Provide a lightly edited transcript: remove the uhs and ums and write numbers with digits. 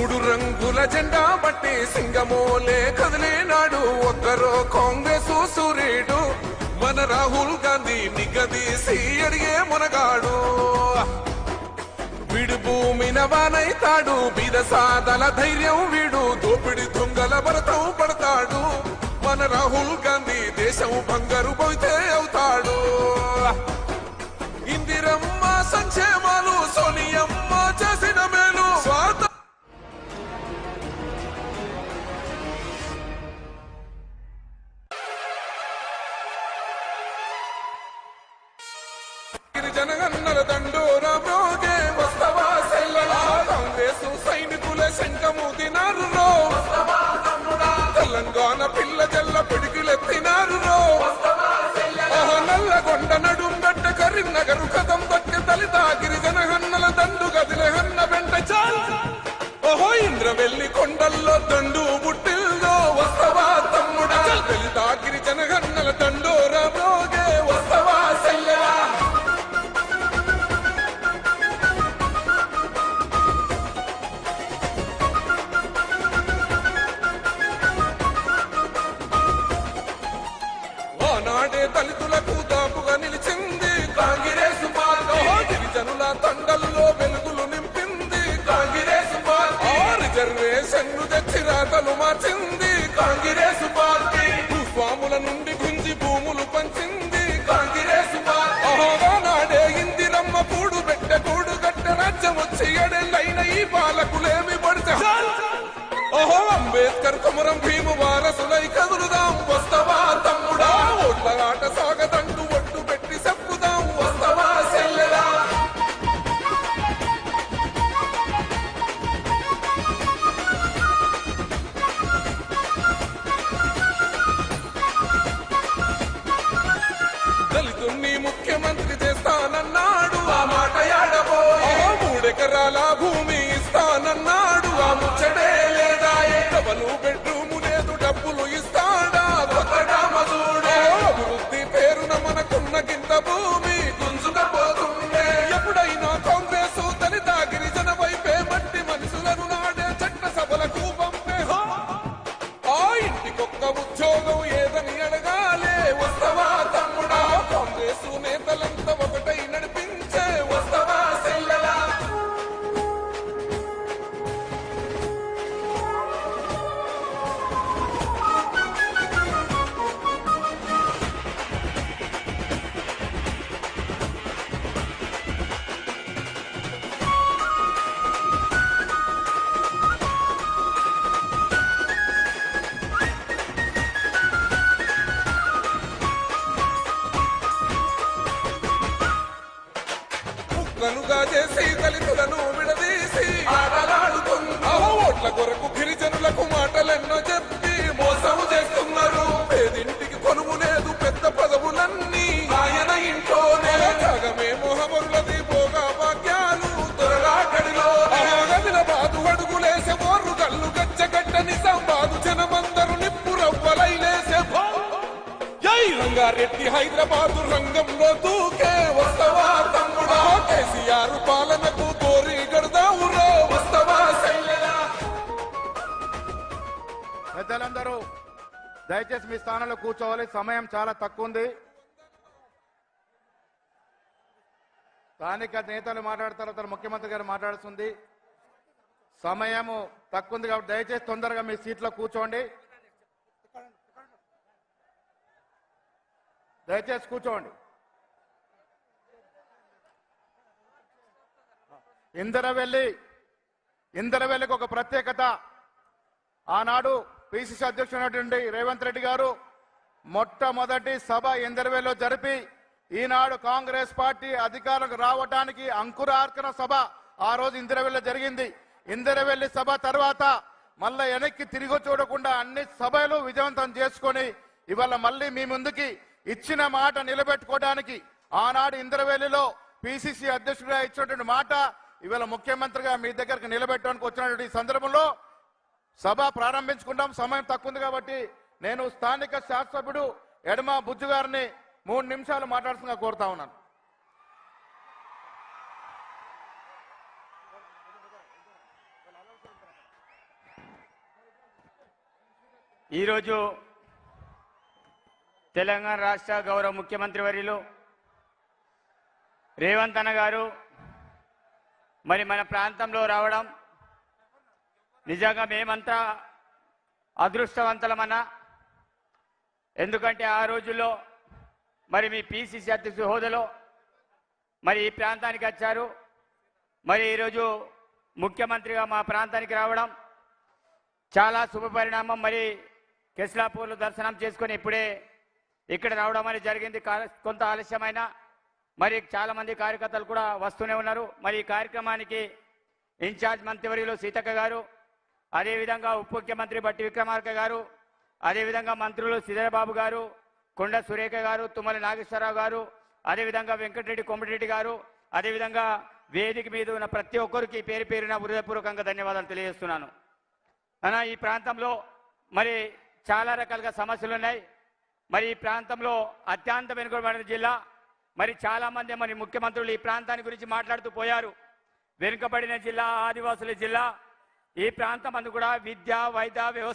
మూడు రంగుల జెండా బట్టి సింగమోలే కదిలేనాడు ఒక్కరో కాంగ్రెస్ సూర్యుడు మన రాహుల్ గాంధీ నిగదీసి అడిగే మునగాడు వీడు భూమిన వానైతాడు బీద సాదల ధైర్యం వీడు దోపిడి దొంగల భరతం పడతాడు మన రాహుల్ గాంధీ దేశం బంగారు పోతే అవుతాడు ఇందిరమ్మ సంక్షేమాలు సోనియమ్మ చేసిన మేలు స్వార్థ గిరిజనగన్నల దండోరా బ్రోగే వస్తవా సెల్లలా కాంగ్రెసు సైనికుల శంఖము తినారు రో తెలంగాణ పిల్ల జల్ల పిడికిలెత్తినారు రో నల్లగొండ నడుం గడ్డ కరీంనగరు కదం దక్కి దళిత గిరిజన హన్నల దండు గదిలే హన్న వెంట చాల్ ఓహో ఇంద్రవెల్లి కొండల్లో దండు బుట్టిల్దో వస్తవా తమ్ముడా దళిత గిరిజన హన్నల దండోరా బ్రోగే వస్తవా సెల్లెలా ఆనాడే దళితులకు దాపుగా నిలిచింది కాంగ్రెస్ పార్టీ గిరిజనుల తండల్లో వెలుగులు నింపింది కాంగ్రెస్ పార్టీ రిజర్వేషన్లు తెచ్చి రాతలు మార్చింది కాంగ్రెస్ పార్టీ భూస్వాముల నుండి గుంజి భూములు పంచింది కాంగ్రెస్ పార్టీ ఆనాడే ఇందిరమ్మ కూడు పెట్టె కూడు గట్ట రాజ్యం వచ్చి ఎడెళ్ళైన ఈ పాలకులేమి పడితే ఓహో అంబేద్కర్ కుమరం భీము వారసులై కదులుదాం వస్తవా తమ్ముడా ఓట్ల ఆట సాగదంటూ ఒట్టు పెట్టి చెప్పుదాం వస్తవా సెల్లెలా దళితుణ్ణి ముఖ్యమంత్రి చేస్తానన్నాడు ఆ మాట యాడబో 3 ఎకరాల భూమి ఇస్తానన్నాడు ఆ ముచ్చటే లేదా డబలు బెడ్రూము లేదు డబ్బులు ఇస్తాడా కొత్తగా మధుడే అభివృద్ధి పేరున మనకున్న గింత భూమి గుంజుకపోతుండే ఎప్పుడైనా కాంగ్రెస్ దళిత గిరిజన వైపే మట్టి మనుషులను నాడే చట్ట సభలకు పంపే ఆ ఇంటికొక్క ఉద్యోగం ఏదని అడగాలే వస్తవా తమ్ముడా కాంగ్రెస్ నేతలంతా ఒకటై నడిపించే వస్తవా సెల్లెలా కనుగా చేసి దళితులను విడదీసి ఆటలాడుతున్నా ఓట్ల కొరకు గిరిజనులకు మాటలెన్నో చెప్పి మోసం చేస్తున్నారు పేదింటికి కొనువు లేదు పెద్ద పదవులన్నీ ఆయన ఇంట్లోనే జగమే మోహమరులది భోగా భాగ్యాలు త్వరగా గడిలో ఆదిలాబాదు అడుగులేసే బోర్రు గల్లు గచ్చగడ్డ నిజామాబాదు జనమందరు నిప్పు రవ్వలైలేసే రంగారెడ్డి హైదరాబాదు రంగంలో దూకే వస్తవా తమ్ముడా కేసీఆర్ పాలనకు కోరి గడదావురో వస్తవా సెల్లెలా పెద్దలందరూ దయచేసి మీ స్థానంలో కూర్చోవాలి సమయం చాలా తక్కువ ఉంది స్థానిక నేతలు మాట్లాడతారు తర్వాత ముఖ్యమంత్రి గారు మాట్లాడుతుంది సమయము తక్కువ ఉంది కాబట్టి దయచేసి తొందరగా మీ సీట్లో కూర్చోండి దయచేసి కూర్చోండి ఇందరవెల్లికి ఒక ప్రత్యేకత ఆనాడు పిసిసి అధ్యక్షుడు రేవంత్ రెడ్డి గారు మొట్టమొదటి సభ ఇందరవెల్లిలో జరిపి ఈనాడు కాంగ్రెస్ పార్టీ అధికారులకు రావడానికి అంకురార్పణ సభ ఆ రోజు ఇందరవెల్లిలో జరిగింది ఇందరవెల్లి సభ తర్వాత మళ్ళా వెనక్కి తిరిగి చూడకుండా అన్ని సభలు విజయవంతం చేసుకొని ఇవాళ మళ్ళీ మీ ముందుకి ఇచ్చిన మాట నిలబెట్టుకోవడానికి ఆనాడు ఇందరవెల్లిలో పిసిసి అధ్యక్షుడిగా ఇచ్చినటువంటి మాట ఇవాళ ముఖ్యమంత్రిగా మీ దగ్గరకు నిలబెట్టడానికి వచ్చినటువంటి సందర్భంలో సభ ప్రారంభించుకుంటాం సమయం తక్కువ ఉంది కాబట్టి నేను స్థానిక శాసనసభ్యుడు ఎడమ బుజ్జు గారిని 3 నిమిషాలు మాట్లాడుతున్నా కోరుతా ఉన్నాను ఈరోజు తెలంగాణ రాష్ట్ర గౌరవ ముఖ్యమంత్రి వర్యులు రేవంత్ అన్న గారు మరి మన ప్రాంతంలో రావడం నిజంగా మేమంతా అదృష్టవంతులమన్నా. ఎందుకంటే ఆ రోజుల్లో మరి మీ పిసిసి అధ్యక్షుడి హోదాలో మరి ఈ ప్రాంతానికి వచ్చారు. మరి ఈరోజు ముఖ్యమంత్రిగా మా ప్రాంతానికి రావడం చాలా శుభపరిణామం. మరి కెస్లాపూర్లో దర్శనం చేసుకొని ఇప్పుడే ఇక్కడ రావడం అనేది జరిగింది. కొంత ఆలస్యమైన మరి చాలా మంది కార్యకర్తలు కూడా వస్తూనే ఉన్నారు. మరి ఈ కార్యక్రమానికి ఇన్ఛార్జ్ మంత్రివర్యులు సీతక్క గారు, అదేవిధంగా ఉప ముఖ్యమంత్రి బట్టి విక్రమార్క గారు, అదేవిధంగా మంత్రులు శ్రీధరబాబు గారు, కొండ సురేఖ గారు, తుమ్మల నాగేశ్వరరావు గారు, అదేవిధంగా వెంకటరెడ్డి కొమటిరెడ్డి గారు, అదేవిధంగా వేదిక మీద ఉన్న ప్రతి ఒక్కరికి పేరు పేరున హృదయపూర్వకంగా ధన్యవాదాలు తెలియజేస్తున్నాను. అన్న, ఈ ప్రాంతంలో మరి చాలా రకాలుగా సమస్యలు ఉన్నాయి. మరి ఈ ప్రాంతంలో అత్యంత వెనుకబడిన జిల్లా. మరి చాలా మంది మరి ముఖ్యమంత్రులు ఈ ప్రాంతాన్ని గురించి మాట్లాడుతూ పోయారు. వెనుకబడిన జిల్లా, ఆదివాసుల జిల్లా. ఈ ప్రాంతం అందు కూడా విద్య, వైద్య, వ్యవసాయ